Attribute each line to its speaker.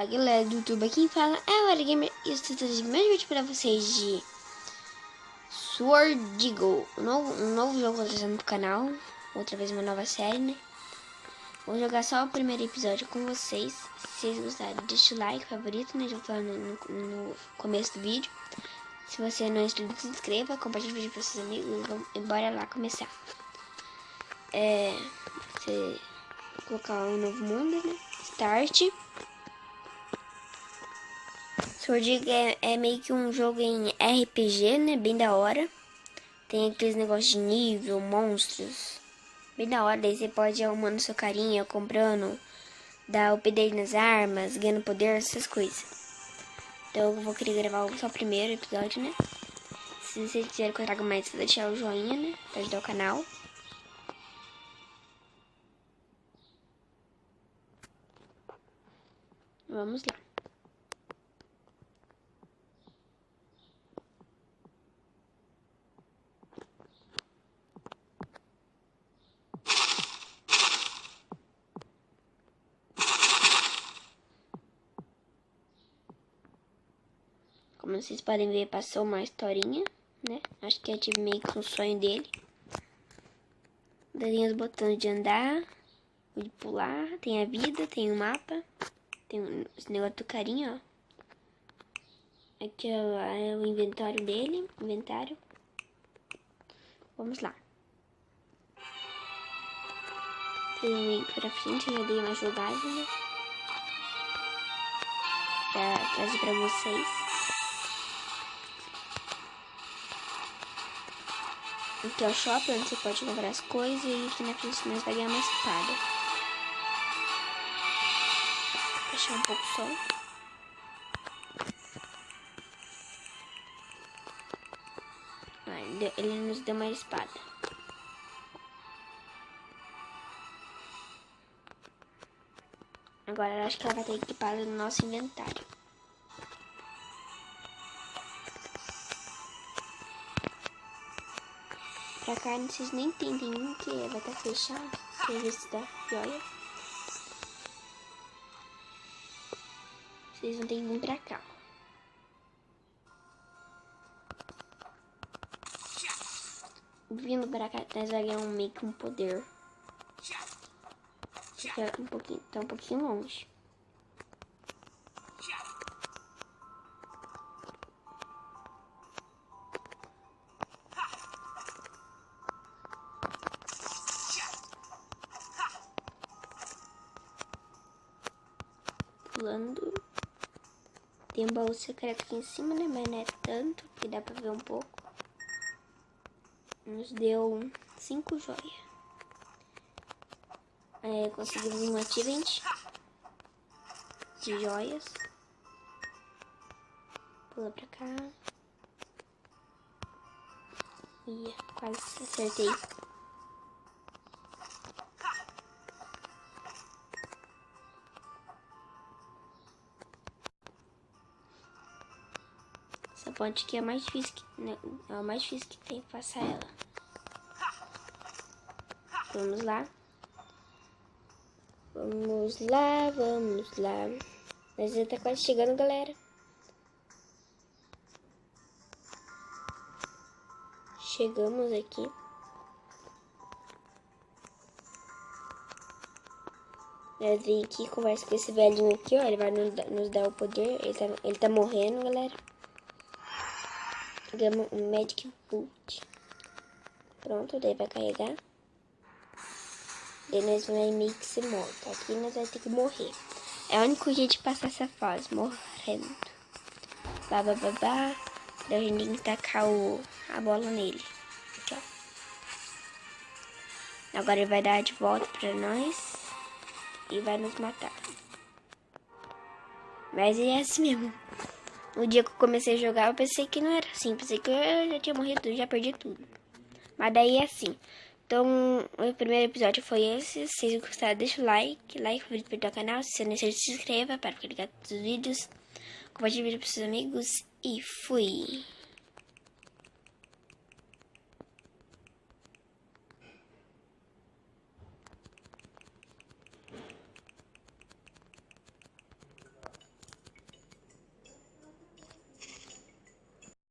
Speaker 1: A galera do YouTube aqui fala, é o Gamer, e eu estou trazendo mais vídeo para vocês de Sword Eagle, um novo jogo trazendo pro canal, outra vez uma nova série, né? Vou jogar só o primeiro episódio com vocês. Se vocês gostarem, deixa o like, favorito, né? Já falando no começo do vídeo. Se você não é inscrito, se inscreva, compartilhe o vídeo para seus amigos e bora lá começar. Você colocar um novo mundo, né? Start. Sword Eagle é meio que um jogo em RPG, né? Bem da hora. Tem aqueles negócios de nível, monstros. Bem da hora. Daí você pode ir arrumando seu carinha, comprando, dar update nas armas, ganhando poder, essas coisas. Então eu vou querer gravar só o primeiro episódio, né? Se vocês quiserem que eu traga mais, deixar o joinha, né? Pra ajudar o canal. Vamos lá. Como vocês podem ver, passou uma historinha, né? Acho que eu tive meio que um sonho dele. Tem os botões de andar, o de pular, tem a vida, tem o mapa, tem esse negócio do carinha, ó. Aqui é o inventário dele, Vamos lá. Fiz um link pra frente, já dei uma jogada, né? Pra trazer pra vocês. Aqui é o shopping, onde você pode comprar as coisas. E aqui na frente nós vai ganhar uma espada. Vou fechar um pouco o som. Ele nos deu uma espada. Agora eu acho que ela vai estar equipada no nosso inventário. Pra cá, vocês nem tentem que vai estar fechado. Quer ver se dá joia? Vocês não tem que vir pra cá. Vindo pra cá, nós vamos ganhar meio que um poder. Tá um pouquinho longe. Pulando. Tem um baú secreto aqui em cima, né? Mas não é tanto, que dá pra ver um pouco. Nos deu 5 joias. Conseguimos um achievement de joias. Pula pra cá. Ih, quase acertei. Essa ponte aqui é a mais difícil que tem. Faça ela. Vamos lá. Vamos lá. Mas já tá quase chegando, galera. Chegamos aqui. Eu vim aqui, conversa com esse velhinho aqui, ó. Ele vai nos dar o poder. Ele tá morrendo, galera. Pegamos um Magic Boot. Pronto, daí vai carregar. Daí nós vamos meio que ser morto. Aqui nós vamos ter que morrer. É o único jeito de passar essa fase, morrendo. Babababá. Daí a gente tem que tacar a bola nele. Aqui, ó. Agora ele vai dar de volta pra nós. E vai nos matar. Mas é assim mesmo. No dia que eu comecei a jogar, eu pensei que não era assim. Pensei que eu já tinha morrido, já perdi tudo. Mas daí é assim. Então, o primeiro episódio foi esse. Se vocês gostaram, deixa o like. Favorito para o canal. Se você não é inscrito, se inscreva para ficar ligado nos vídeos. Compartilhe o vídeo para seus amigos. E fui!